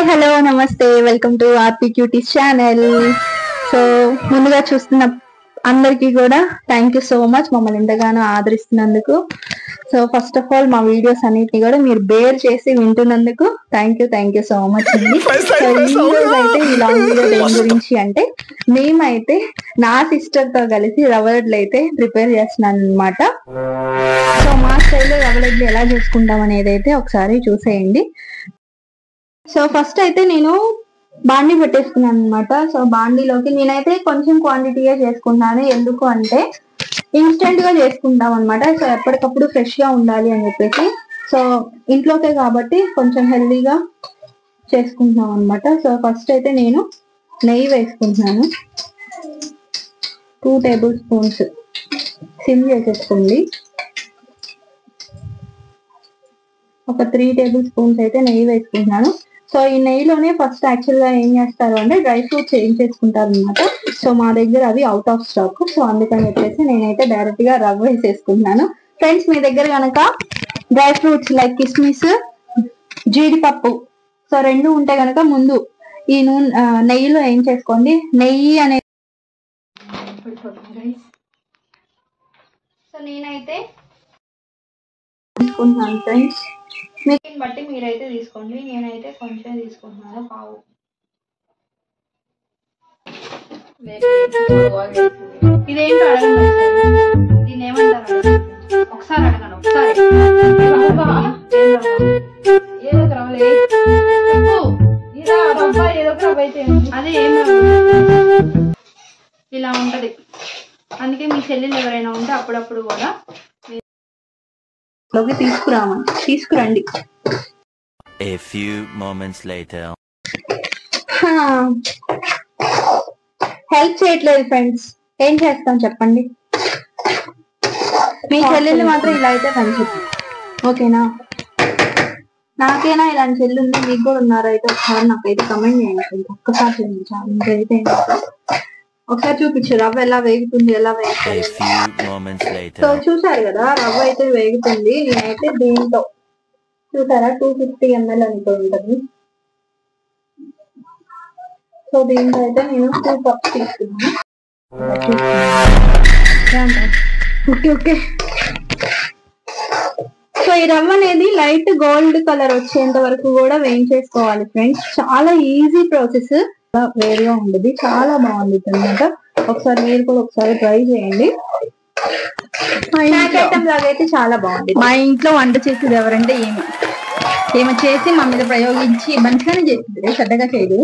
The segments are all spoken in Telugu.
హలో నమస్తే welcome to RP cuties channel. So ముందుగా చూస్తున్న అందరికీ కూడా థ్యాంక్ యూ సో మచ్ మమ్మల్ని ఎంతగానో ఆదరిస్తున్నందుకు. సో ఫస్ట్ ఆఫ్ ఆల్ మా వీడియోస్ అన్నిటిని కూడా మీరు బేర్ చేసి వింటున్నందుకు థ్యాంక్ యూ సో మచ్ అండి. సో ఈ రోజు అయితే ఈ లాంగ్ వీడియో దేని గురించి అంటే మేమైతే నా సిస్టర్ తో కలిసి రవ్వ లడ్లు అయితే ప్రిపేర్ చేస్తున్నాను అనమాట. సో మా స్టైల్లో రవ్వ లడ్లు ఎలా చేసుకుంటాం అనేది అయితే ఒకసారి చూసేయండి. సో ఫస్ట్ అయితే నేను బాండీ పెట్టేసుకున్నాను అనమాట. సో బాండీలోకి నేనైతే కొంచెం క్వాంటిటీగా చేసుకుంటాను, ఎందుకు అంటే ఇన్స్టెంట్ గా చేసుకుంటాం అనమాట. సో ఎప్పటికప్పుడు ఫ్రెష్ గా ఉండాలి అని చెప్పేసి. సో ఇంట్లోకే కాబట్టి కొంచెం హెల్దీగా చేసుకుంటున్నాం అనమాట. సో ఫస్ట్ అయితే నేను నెయ్యి వేసుకుంటున్నాను, 2 టేబుల్ స్పూన్స్. సిమ్ చేసేసుకోండి. ఒక 3 టేబుల్ స్పూన్స్ అయితే నెయ్యి వేసుకుంటున్నాను. సో ఈ నెయ్యిలోనే ఫస్ట్ యాక్చువల్ గా ఏం చేస్తారు అంటే డ్రై ఫ్రూట్స్ ఏం చేసుకుంటారు అనమాట. సో మా దగ్గర అవి అవుట్ ఆఫ్ స్టాక్. సో అందుకని చెప్పేసి నేనైతే డైరెక్ట్ గా రవ్వ వేసేసుకుంటున్నాను. ఫ్రెండ్స్ మీ దగ్గర కనుక డ్రై ఫ్రూట్స్ లైక్ కిస్మిస్, జీడిపప్పు సో 2 ఉంటే కనుక ముందు ఈ నెయ్యిలో ఏం చేసుకోండి. నెయ్యి అనేది సో నేనైతే తీసుకుంటున్నాను ఫ్రెండ్స్. మీకు బట్టి మీరైతే తీసుకోండి. నేనైతే కొంచెం తీసుకుంటున్నాను, పావు. ఇదేంటో అడగండి, దీన్ని ఏమంటారు ఒకసారి అడగండి. ఒకసారి అదే ఏం ఇలా ఉంటది. అందుకే మీ చెల్లెలు ఎవరైనా ఉంటే అప్పుడప్పుడు కూడా తీసుకురండి. A few moments later. Help చేయట్లేదు ఫ్రెండ్స్, ఏం చేస్తాం చెప్పండి. మీ చెల్లెలు మాత్రం ఇలా అయితే పనిచేద్దాం, ఓకేనా? నాకేనా ఇలాంటి చెల్లి ఉంది, మీకు కూడా ఉన్నారా అయితే ఒకసారి నాకైతే కమెంట్ చేయండి. ఒక్కసారి చూపించాలి ఇంకైతే ఒకసారి చూపించు రవ్వ ఎలా వేగుతుంది, ఎలా వేగుతుంది. సో చూసారు కదా రవ్వ అయితే వేగుతుంది. నేనైతే దీంతో చూసారా 250 ml అనుకో ఉంటుంది. సో దీంతో అయితే నేను 2 కప్స్ తీసుకున్నాను. ఓకే. సో ఈ రవ్వ అనేది లైట్ గోల్డ్ కలర్ వచ్చేంత వరకు కూడా వేయించేసుకోవాలి ఫ్రెండ్స్. చాలా ఈజీ ప్రాసెస్, వేరుగా ఉండదు, చాలా బాగుంటుంది అనమాట. ఒకసారి మీరు కూడా ఒకసారి ట్రై చేయండి. ఐటమ్ లాగా అయితే చాలా బాగుంది. మా ఇంట్లో వంట చేసేది ఎవరంటే ఏమో చేసి మా మీద ప్రయోగించి మంచిగానే చేసింది, చెడ్డగా చేయదు.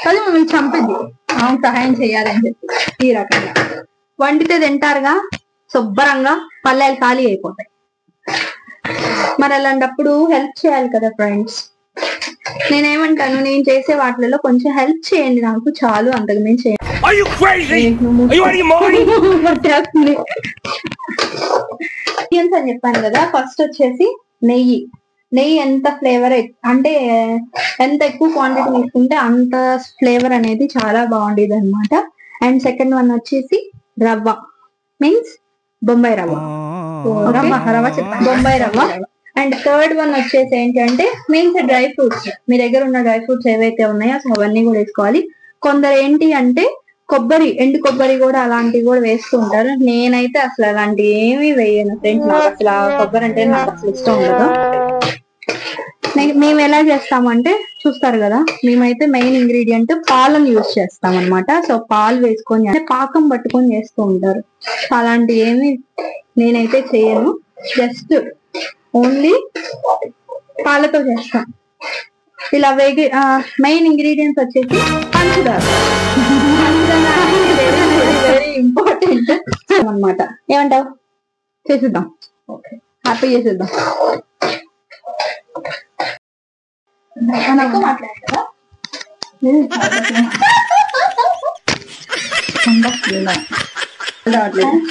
అది మమ్మల్ని చంపేది, ఆమె సహాయం చేయాలని చెప్పి. ఈ రకంగా వండితే తింటారుగా, శుభ్రంగా పల్లెలు ఖాళీ అయిపోతాయి. మరి అలాంటప్పుడు హెల్ప్ చేయాలి కదా ఫ్రెండ్స్. నేనేమంటాను, నేను చేసే వాటిలో కొంచెం హెల్ప్ చేయండి నాకు చాలు, అంతకు మించి చేయండి. అని చెప్పాను కదా. ఫస్ట్ వచ్చేసి నెయ్యి ఎంత ఫ్లేవర్ అంటే ఎంత ఎక్కువ క్వాంటిటీ తీసుకుంటే అంత ఫ్లేవర్ అనేది చాలా బాగుండేది అనమాట. అండ్ సెకండ్ వన్ వచ్చేసి రవ్వ, మీన్స్ బొంబాయి రవ్వ. బొంబాయి రవ్వ. అండ్ థర్డ్ వన్ వచ్చేసి ఏంటంటే మీన్స్ డ్రై ఫ్రూట్స్. మీ దగ్గర ఉన్న డ్రై ఫ్రూట్స్ ఏవైతే ఉన్నాయో అసలు అవన్నీ కూడా వేసుకోవాలి. కొందరు ఏంటి అంటే కొబ్బరి, ఎండు కొబ్బరి కూడా అలాంటివి కూడా వేస్తూ ఉంటారు. నేనైతే అసలు అలాంటివి ఏమీ వేయను ఫ్రెండ్స్. నాకు అసలు కొబ్బరి అంటే నాకు అసలు ఇష్టం ఉండదు. మేము ఎలా చేస్తామంటే చూస్తారు కదా, మేమైతే మెయిన్ ఇంగ్రీడియంట్ పాలను యూజ్ చేస్తాం అనమాట. సో పాలు వేసుకొని అంటే పాకం పట్టుకొని చేస్తూ ఉంటారు. అలాంటి ఏమి నేనైతే చేయను, జస్ట్ ఓన్లీ పాలతో చేస్తాం. ఇలా మెయిన్ ఇంగ్రీడియంట్స్ వచ్చేసి పంచదార, వెరీ ఇంపార్టెంట్ అనమాట. ఏమంటావు? చేసేద్దాం, ఓకే, హ్యాపీ చేసేద్దాం. మాట్లాడతారా?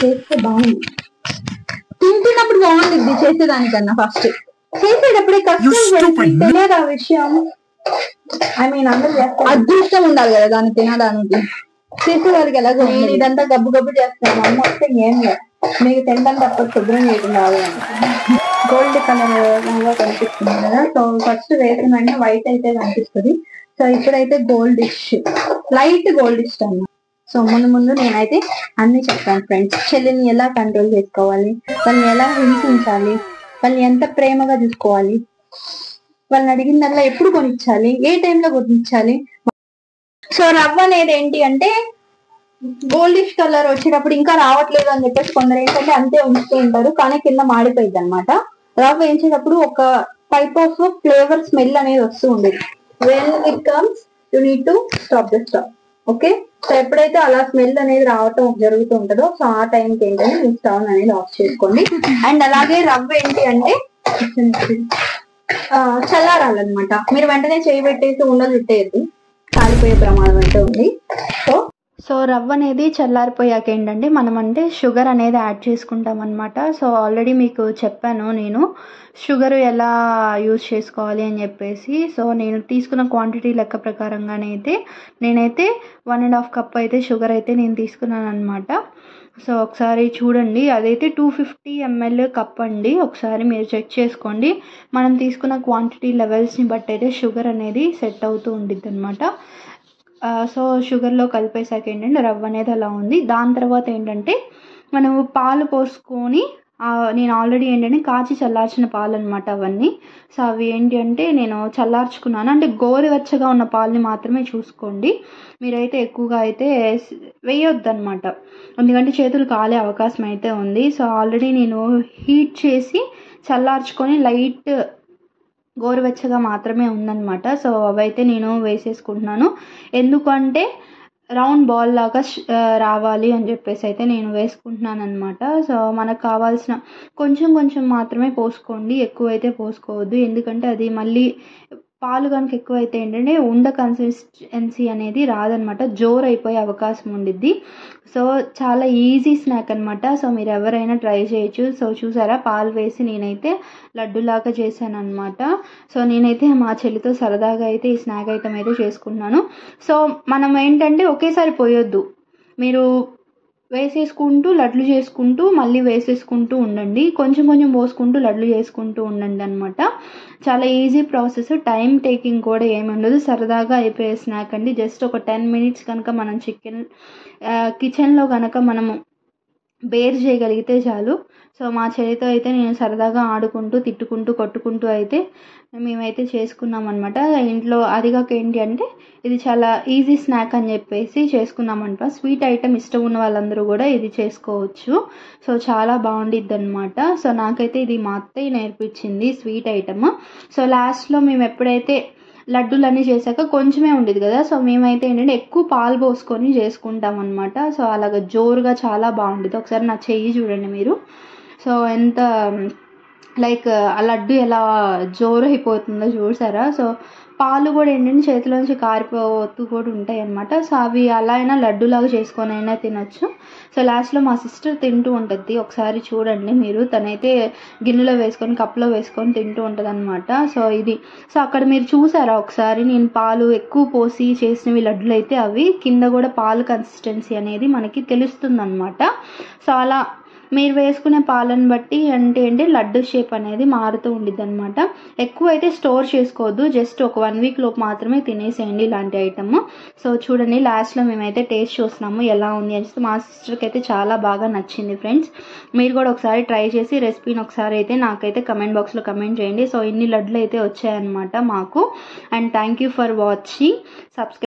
చేస్తే బాగుంది, తింటున్నప్పుడు బాగుంటుంది చేసేదానికన్నా ఫస్ట్ చేసేటప్పుడే కష్టం తెలియదు ఆ విషయం. ఐ మీన్ అందరూ చేస్తారు, అదృష్టం ఉండాలి కదా దాన్ని తినడానికి. చేసేవారికి ఎలాగో ఇదంతా గబ్బు గబ్బు చేస్తాను, అమ్మ వస్తే ఏం లేదు, మీకు తినడం తప్ప శుభ్రం చేయడం రాదు. గోల్డ్ కలర్ కనిపిస్తుంది కదా. సో ఫస్ట్ వేసిన వెంటనే వైట్ అయితే కనిపిస్తుంది. సో ఇప్పుడైతే గోల్డిష్, లైట్ గోల్డిష్ అన్నమాట. సో ముందు నేనైతే అన్ని చెప్తాను ఫ్రెండ్స్. చెల్లిని ఎలా కంట్రోల్ చేసుకోవాలి, వాళ్ళని ఎలా హింసించాలి, వాళ్ళని ఎంత ప్రేమగా చూసుకోవాలి, వాళ్ళని అడిగిందల్లా ఎప్పుడు కొనిచ్చాలి, ఏ టైంలో కొనిచ్చాలి. సో రవ్వ అనేది ఏంటి అంటే గోల్డిష్ కలర్ వచ్చేటప్పుడు ఇంకా రావట్లేదు అని చెప్పేసి కొందరు ఏంటంటే అంతే ఉంచుతూ ఉంటారు, కానీ కింద మాడిపోయింది అనమాట. రవ్వ వేయించేటప్పుడు ఒక టైప్ ఆఫ్ ఫ్లేవర్ స్మెల్ అనేది వస్తూ ఉండేది. When it comes you need to stop the stove. Okay, so ఎప్పుడైతే అలా స్మెల్ అనేది రావటం జరుగుతూ ఉంటుందో సో ఆ టైంకి ఏంటంటే మీ స్టవ్ అనేది ఆఫ్ చేసుకోండి. అండ్ అలాగే రవ్వ ఏంటి అంటే చల్లారాలన్నమాట. మీరు వెంటనే చేయబెట్టేసి ఉండలు చుట్టేయద్దు, కాలిపోయే ప్రమాదం అయితే ఉంది. సో రవ్వ అనేది చల్లారిపోయాక ఏంటంటే మనం అంటే షుగర్ అనేది యాడ్ చేసుకుంటాం అనమాట. సో ఆల్రెడీ మీకు చెప్పాను నేను షుగర్ ఎలా యూజ్ చేసుకోవాలి అని చెప్పేసి. సో నేను తీసుకున్న క్వాంటిటీ లెక్క ప్రకారంగానే అయితే నేనైతే 1.5 కప్ అయితే షుగర్ అయితే నేను తీసుకున్నాను అనమాట. సో ఒకసారి చూడండి, అదైతే 250 ml కప్ అండి. ఒకసారి మీరు చెక్ చేసుకోండి. మనం తీసుకున్న క్వాంటిటీ లెవెల్స్ని బట్టి అయితే షుగర్ అనేది సెట్ అవుతూ ఉండిద్ది అనమాట. సో షుగర్లో కలిపేసాక ఏంటంటే రవ్వ అనేది అలా ఉంది. దాని తర్వాత ఏంటంటే మనము పాలు పోసుకొని నేను ఆల్రెడీ ఏంటంటే కాచి చల్లార్చిన పాలు అనమాట అవన్నీ. సో అవి ఏంటి అంటే నేను చల్లార్చుకున్నాను. అంటే గోరువెచ్చగా ఉన్న పాలని మాత్రమే చూసుకోండి, మీరైతే ఎక్కువగా అయితే వేయొద్దు అనమాట, ఎందుకంటే చేతులు కాలే అవకాశం అయితే ఉంది. సో ఆల్రెడీ నేను హీట్ చేసి చల్లార్చుకొని లైట్ గోరువెచ్చగా మాత్రమే ఉందన్నమాట. సో అవైతే నేను వేసేసుకుంటున్నాను, ఎందుకంటే రౌండ్ బాల్ లాగా రావాలి అని చెప్పేసి అయితే నేను వేసుకుంటున్నాను అనమాట. సో మనకు కావాల్సిన కొంచెం మాత్రమే పోసుకోండి, ఎక్కువైతే పోసుకోవద్దు, ఎందుకంటే అది మళ్ళీ పాలు కనుక ఎక్కువైతే ఏంటంటే ఉండ కన్సిస్టెన్సీ అనేది రాదనమాట, జోరు అయిపోయే అవకాశం ఉండిద్ది. సో చాలా ఈజీ స్నాక్ అనమాట. సో మీరు ఎవరైనా ట్రై చేయొచ్చు. సో చూసారా, పాలు వేసి నేనైతే లడ్డులాగా చేశాను అనమాట. సో నేనైతే మా చెల్లితో సరదాగా అయితే ఈ స్నాక్ ఐటమ్ అయితే చేసుకుంటున్నాను. సో మనం ఏంటంటే ఒకేసారి పోయొద్దు, మీరు వేసేసుకుంటూ లడ్లు చేసుకుంటూ మళ్ళీ వేసేసుకుంటూ ఉండండి, కొంచెం పోసుకుంటూ లడ్లు చేసుకుంటూ ఉండండి అనమాట. చాలా ఈజీ ప్రాసెస్, టైం టేకింగ్ కూడా ఏమి ఉండదు, సరదాగా అయిపోయే స్నాక్ అండి. జస్ట్ ఒక 10 minutes కనుక మనం కిచెన్లో కనుక మనము బేర్ చేయగలిగితే చాలు. సో మా చెల్లితో అయితే నేను సరదాగా ఆడుకుంటూ తిట్టుకుంటూ కొట్టుకుంటూ అయితే మేమైతే చేసుకున్నాం అనమాట ఇంట్లో. అదిగాక ఏంటి అంటే ఇది చాలా ఈజీ స్నాక్ అని చెప్పేసి చేసుకున్నామంట. స్వీట్ ఐటమ్ ఇష్టం ఉన్న వాళ్ళందరూ కూడా ఇది చేసుకోవచ్చు. సో చాలా బాగుండిద్ది అనమాట. సో నాకైతే ఇది మా అత్తయ్య నేర్పించింది స్వీట్ ఐటమ్. సో లాస్ట్లో మేము ఎప్పుడైతే లడ్డూలన్నీ చేశాక కొంచెమే ఉండేది కదా, సో మేమైతే ఏంటంటే ఎక్కువ పాలు పోసుకొని చేసుకుంటాం అనమాట. సో అలాగ జోరుగా చాలా బాగుండేది. ఒకసారి నా చెయ్యి చూడండి మీరు, సో ఎంత లైక్ ఆ లడ్డు ఎలా జోరు అయిపోతుందో చూసారా. సో పాలు కూడా ఏంటంటే చేతిలోంచి కారిపోతూ కూడా ఉంటాయి అనమాట. సో అవి అలా అయినా లడ్డూలాగా చేసుకొని అయినా తినొచ్చు. సో లాస్ట్లో మా సిస్టర్ తింటూ ఉంటుంది, ఒకసారి చూడండి మీరు, తనైతే గిన్నెలో వేసుకొని కప్లో వేసుకొని తింటూ ఉంటుంది అనమాట. సో అక్కడ మీరు చూసారా ఒకసారి, నేను పాలు ఎక్కువ పోసి చేసినవి లడ్డులు అయితే అవి కింద కూడా పాలు కన్సిస్టెన్సీ అనేది మనకి తెలుస్తుంది అనమాట. సో అలా మీరు వేసుకునే పాలను బట్టి అంటే లడ్డు షేప్ అనేది మారుతూ ఉండిద్ది అనమాట. ఎక్కువ అయితే స్టోర్ చేసుకోవద్దు, జస్ట్ ఒక 1 week లోపు మాత్రమే తినేసేయండి ఇలాంటి ఐటమ్. సో చూడండి లాస్ట్లో మేమైతే టేస్ట్ చూస్తున్నాము ఎలా ఉంది అని. మా సిస్టర్కి అయితే చాలా బాగా నచ్చింది ఫ్రెండ్స్. మీరు కూడా ఒకసారి ట్రై చేసి రెసిపీని ఒకసారి అయితే నాకైతే కమెంట్ బాక్స్లో కమెంట్ చేయండి. సో ఇన్ని లడ్లు అయితే వచ్చాయన్నమాట మాకు. And thank you for watching. Subscribe